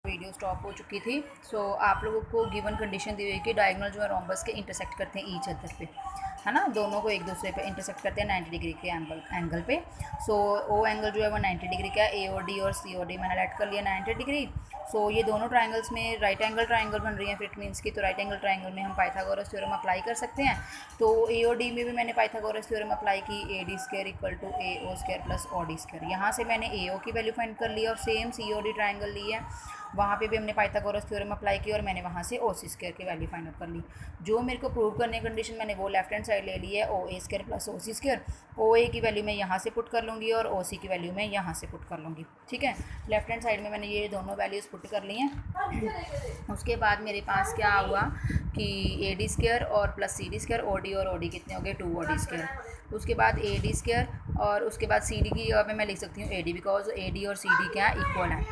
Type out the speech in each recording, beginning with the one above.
Video stop हो चुकी थी। आप लोगों को गिवन कंडीशन दी हुई कि डायगोनल जो है रोम्बस के इंटरसेक्ट करते हैं ईच अदर पे, है ना, दोनों को एक दूसरे पे इंटरसेक्ट करते हैं 90 डिग्री के एंगल पे। ओ एंगल जो है वो 90 डिग्री का है, AOD और COD मैंने ऐड कर लिया 90 डिग्री। ये दोनों ट्राइंगल्स में राइट एंगल ट्राइंगल बन रही है, फिर इट मीन्स की तो राइट एंगल ट्राइंगल में हम पाइथागोरस थ्योरम अप्लाई कर सकते हैं। तो AOD में भी मैंने पाइथागोरस थ्योरम अप्लाई की, AD² = AO² + OD²। यहाँ से मैंने AO की वैल्यू फाइंड कर लिया और सेम COD ट्राइंगल ली है, वहाँ पे भी हमने पाइथागोरस थ्योरम अप्लाई की और मैंने वहाँ से OC² की वैल्यू फाइंड आउट कर ली। जो मेरे को प्रूव करने की कंडीशन मैंने वो लेफ्ट हैंड साइड ले ली है, OA² + OC²। OA की वैल्यू मैं यहाँ से पुट कर लूँगी और OC की वैल्यू मैं यहाँ से पुट कर लूँगी। ठीक है, लेफ्ट हैंड साइड में मैंने ये दोनों वैल्यूज़ पुट कर ली हैं। उसके बाद मेरे पास क्या हुआ कि AD² और प्लस CD², OD और OD कितने हो गए 2OD²। उसके बाद AD² और उसके बाद CD की जगह पे मैं लिख सकती हूँ AD, बिकॉज AD और CD क्या है, इक्वल है।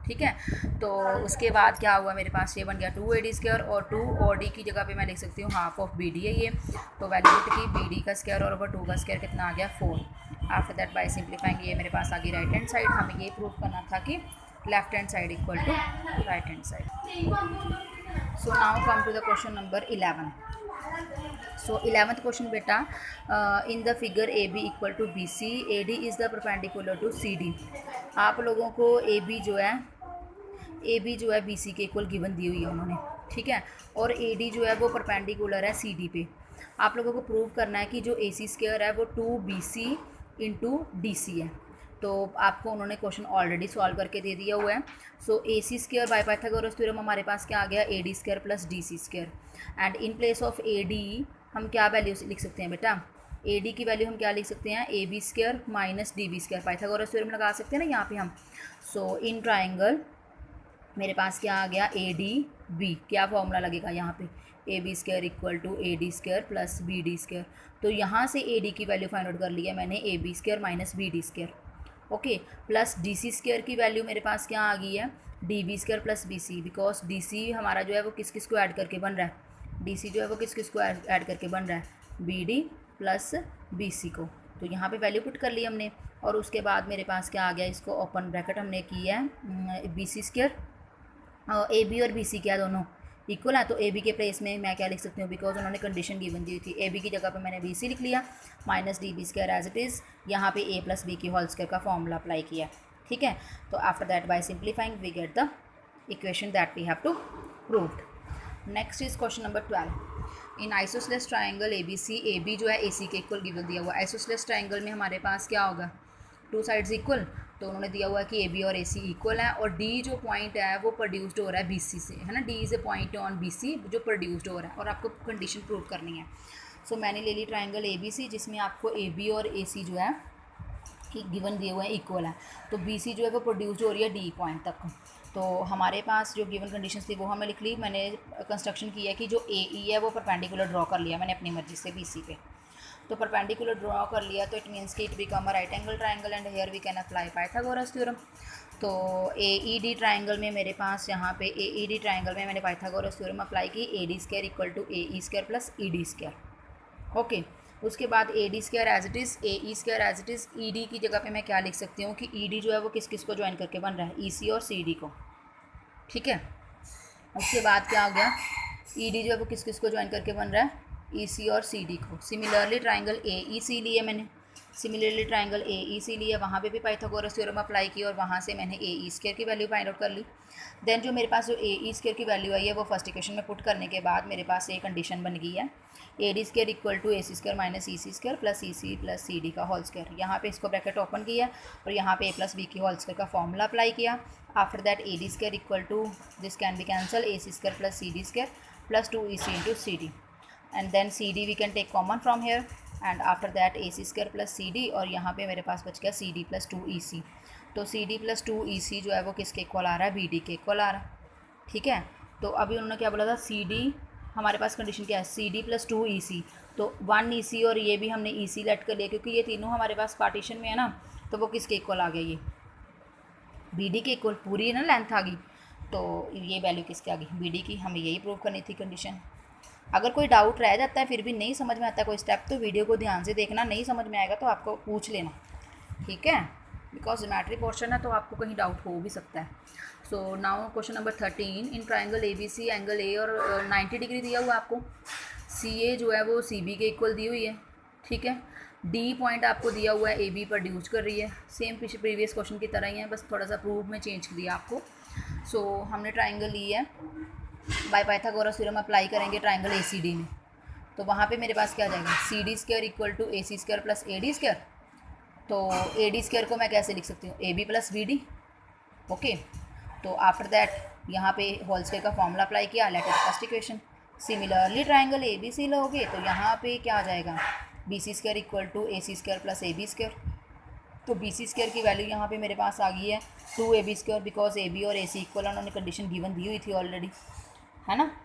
ठीक है, तो उसके बाद क्या हुआ मेरे पास, ये बन गया 2AD² और 2OD की जगह पे मैं लिख सकती हूँ हाफ ऑफ BD है ये। तो वैल्यू पुट की, BD का स्क्वायर और ओवर 2 का स्क्वायर कितना आ गया 4। आफ्टर दैट बाय सिंप्लीफाइंग ये मेरे पास आ गई राइट हैंड साइड। हमें ये प्रूव करना था कि left hand side equal to right hand side. So now come to the question number 11. So 11th question बेटा, in the figure AB = BC, AD is the perpendicular to CD। आप लोगों को AB जो है BC के equal given the हुई है उन्होंने, ठीक है, और AD जो है वो परपेंडिकुलर है CD पे। आप लोगों को प्रूव करना है कि जो AC² है वो 2BC × DC है। तो आपको उन्होंने क्वेश्चन ऑलरेडी सॉल्व करके दे दिया हुआ है। AC² बाय पाइथागोरस थ्योरम हमारे पास क्या आ गया, AD² + DC²। And in place of AD हम क्या वैल्यू लिख सकते हैं बेटा, AD की वैल्यू हम क्या लिख सकते हैं, AB² - DB²। पाइथागोरस थ्योरम लगा सकते हैं ना यहाँ पे हम। इन ट्राइंगल मेरे पास क्या आ गया, ADB, क्या फॉर्मूला लगेगा यहाँ पे, AB² = AD² + BD²। तो यहाँ से AD की वैल्यू फाइंड आउट कर लिया मैंने, AB² - BD²। Okay, plus DC² की वैल्यू मेरे पास क्या आ गई है, DB² + BC, बिकॉज DC हमारा जो है वो किस किस को ऐड करके बन रहा है, DC जो है वो किस किस को ऐड करके बन रहा है, BD + BC को। तो यहाँ पे वैल्यू पुट कर ली हमने और उसके बाद मेरे पास क्या आ गया, इसको ओपन ब्रैकेट हमने की है, BC²। AB और BC क्या दोनों इक्वल है, तो AB के प्लेस में मैं क्या लिख सकती हूँ, बिकॉज उन्होंने कंडीशन गिवन दी थी, AB की जगह पे मैंने BC लिख लिया -DB² एज इट इज़। यहाँ पे A + B की होल स्क्वायर का फॉर्मूला अप्लाई किया। ठीक है, तो after that by simplifying we get the equation that we have to proved. Next is question number 12। In isosceles triangle ABC, AB जो है AC के इक्वल गिवन दिया हुआ। आइसोसेलेस ट्राइंगल में हमारे पास क्या होगा, 2 साइड्स इक्वल, तो उन्होंने दिया हुआ है कि AB और AC इक्वल है और D जो पॉइंट है वो प्रोड्यूस्ड हो रहा है BC से, है ना, D is a point on BC जो प्रोड्यूस्ड हो रहा है और आपको कंडीशन प्रूव करनी है। मैंने ले ली ट्राइंगल ABC जिसमें आपको AB और AC जो है गिवन दिए हुए हैं इक्वल है। तो BC जो है वो प्रोड्यूस्ड हो रही है D पॉइंट तक। तो हमारे पास जो गिवन कंडीशंस थी वो हमें लिख ली। मैंने कंस्ट्रक्शन किया कि जो AE है वो परपेंडिकुलर ड्रॉ कर लिया मैंने अपनी मर्जी से BC पे। तो परपेंडिकुलर ड्रॉ कर लिया तो इट मीन्स कि it become a right angle triangle and here we can apply Pythagoras theorem. तो AED ट्राइंगल में मेरे पास यहाँ पे AED ट्राइंगल में मैंने पाइथागोरस थ्योरम अप्लाई की, AD² = AE² + ED²। ओके, उसके बाद AD² as it is, AE² as it is. ED की जगह पे मैं क्या लिख सकती हूँ कि ED जो है वो किस किस को ज्वाइन करके बन रहा है, EC और CD को। ठीक है, उसके बाद क्या हो गया, ED जो है वो किस किस को ज्वाइन करके बन रहा है, EC और CD को। सिमिलरली ट्राइंगल AEC लिए मैंने, सिमिलरली ट्राइंगल AEC लिया, वहाँ पे भी पाइथागोरस थ्योरम अप्लाई की और वहाँ से मैंने AE² की वैल्यू फाइंड आउट कर ली। देन जो मेरे पास जो AE² की वैल्यू आई है वो फर्स्ट इक्वेशन में पुट करने के बाद मेरे पास ये कंडीशन बन गई है, AD² = AC² - EC² + EC + CD का होल स्क्वायर। यहाँ पे इसको ब्रैकेट ओपन किया और यहाँ पे A + B की होल स्क्वायर का फॉर्मूला अप्लाई किया। After that AD² = this can be cancel, AC² + CD² + 2EC × CD, and then CD we can take common from here, and after that AC² + CD, और यहाँ पे मेरे पास बच गया CD + 2EC। तो CD + 2EC जो है वो किसके इक्वल आ रहा है, BD के इक्वल आ रहा है। ठीक है, तो अभी उन्होंने क्या बोला था, CD हमारे पास कंडीशन क्या है, CD + 2EC, तो 1 EC और ये भी हमने EC लेट कर लिया क्योंकि ये तीनों हमारे पास पार्टीशन में है ना, तो वो किसके इक्वल आ गया, ये BD के इक्वल, पूरी ना लेंथ आ गई। तो ये वैल्यू किसकी आ गई, BD की। हमें यही प्रूव करनी थी कंडीशन। अगर कोई डाउट रह जाता है, फिर भी नहीं समझ में आता कोई स्टेप, तो वीडियो को ध्यान से देखना, नहीं समझ में आएगा तो आपको पूछ लेना। ठीक है, बिकॉज ज्योमेट्री पोर्शन है तो आपको कहीं डाउट हो भी सकता है। So now question number 13, in triangle A B C angle A और 90 डिग्री दिया हुआ आपको, सी ए जो है वो सी बी के इक्वल दी हुई है, ठीक है। डी पॉइंट आपको दिया हुआ है ए बी पर ड्यूज कर रही है, सेम प्रीवियस क्वेश्चन की तरह ही है, बस थोड़ा सा प्रूफ में चेंज दिया आपको। सो हमने ट्राइंगल ली है, बाय पाइथागोरस थ्योरम अप्लाई करेंगे ट्राइंगल ए सी डी में, तो वहाँ पे मेरे पास क्या आ जाएगा, C D square equal to A C square plus A D square. तो ए डी स्क्वायर को मैं कैसे लिख सकती हूँ, A B plus B D, okay. तो आफ्टर दैट यहाँ पे होल स्क्वायर का फॉर्मूला अप्लाई किया, let it first equation. Similarly triangle A B C लोगे तो यहाँ पे क्या आ जाएगा, B C square equal to A C square plus A B square. तो बी सी स्क्वायर की वैल्यू यहाँ पे मेरे पास आ गई है 2 A B square, because A B और ए सी इक्वल, उन्होंने कंडीशन गिवन दी हुई थी ऑलरेडी, है ना।